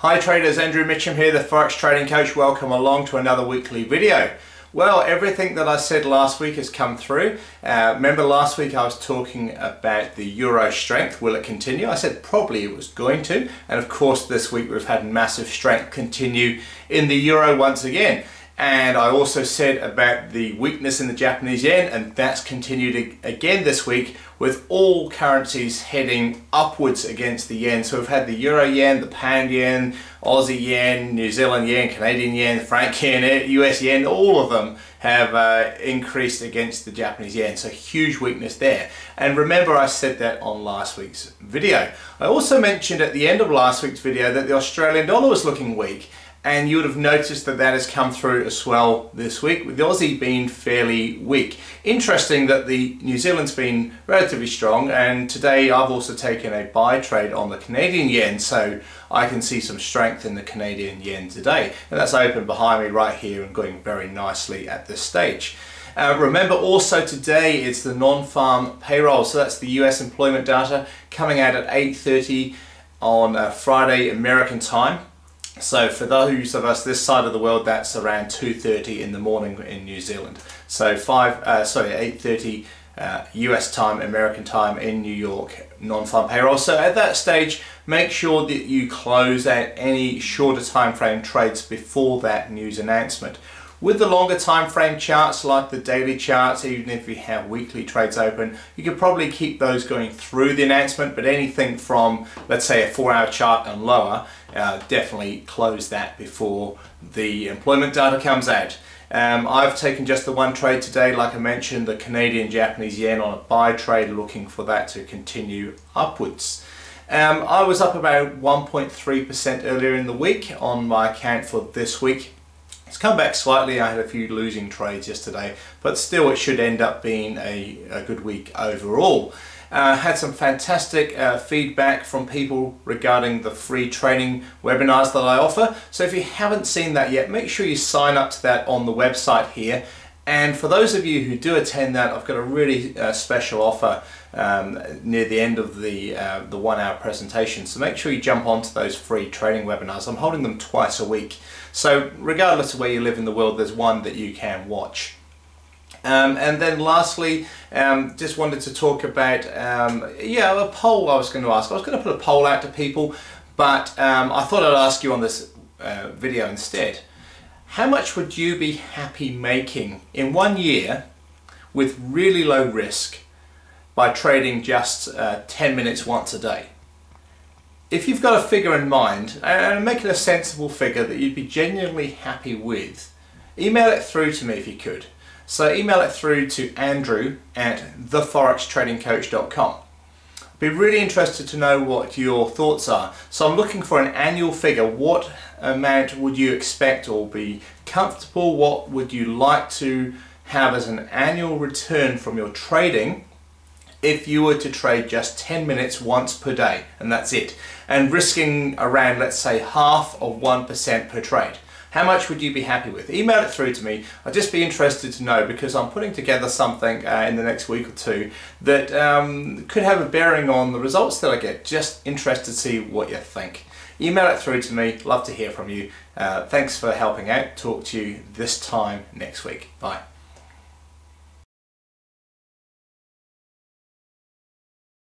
Hi traders, Andrew Mitchem here, the Forex Trading Coach. Welcome along to another weekly video. Well, everything that I said last week has come through. Remember last week I was talking about the euro strength. Will it continue? I said probably it was going to. And of course this week we've had massive strength continue in the euro once again. And I also said about the weakness in the Japanese yen, and that's continued again this week with all currencies heading upwards against the yen. So we've had the euro yen, the pound yen, Aussie yen, New Zealand yen, Canadian yen, franc yen, US yen, all of them have increased against the Japanese yen. So huge weakness there. And remember I said that on last week's video. I also mentioned at the end of last week's video that the Australian dollar was looking weak. And you would have noticed that that has come through as well this week, with the Aussie being fairly weak. Interesting that the New Zealand's been relatively strong, and today I've also taken a buy trade on the Canadian yen, so I can see some strength in the Canadian yen today. And that's open behind me right here and going very nicely at this stage. Remember also today it's the non-farm payroll, so that's the US employment data coming out at 8:30 on Friday American time. So for those of us this side of the world, that's around 2:30 in the morning in New Zealand. So 8:30 US time, American time in New York, non-farm payroll. So at that stage, make sure that you close out any shorter time frame trades before that news announcement. With the longer time frame charts, like the daily charts, even if you have weekly trades open, you could probably keep those going through the announcement, but anything from, let's say, a 4-hour chart and lower, definitely close that before the employment data comes out. I've taken just the one trade today, like I mentioned, the Canadian Japanese yen on a buy trade, looking for that to continue upwards. I was up about 1.3% earlier in the week on my account for this week. It's come back slightly. I had a few losing trades yesterday, but still it should end up being a good week overall. Had some fantastic feedback from people regarding the free training webinars that I offer. So if you haven't seen that yet, make sure you sign up to that on the website here. And for those of you who do attend that, I've got a really special offer near the end of the 1-hour presentation. So make sure you jump onto those free training webinars. I'm holding them twice a week. So regardless of where you live in the world, there's one that you can watch. And then lastly, just wanted to talk about a poll I was going to ask. I was going to put a poll out to people, but I thought I'd ask you on this video instead. How much would you be happy making in 1 year with really low risk by trading just 10 minutes once a day? If you've got a figure in mind, and make it a sensible figure that you'd be genuinely happy with, email it through to me if you could. So email it through to andrew@theforextradingcoach.com. Be really interested to know what your thoughts are. So I'm looking for an annual figure. What amount would you expect or be comfortable? What would you like to have as an annual return from your trading if you were to trade just 10 minutes once per day, and that's it, and risking around, let's say, 0.5% per trade? How much would you be happy with? Email it through to me. I'd just be interested to know, because I'm putting together something in the next week or two that could have a bearing on the results that I get. Just interested to see what you think. Email it through to me. Love to hear from you. Thanks for helping out. Talk to you this time next week. Bye.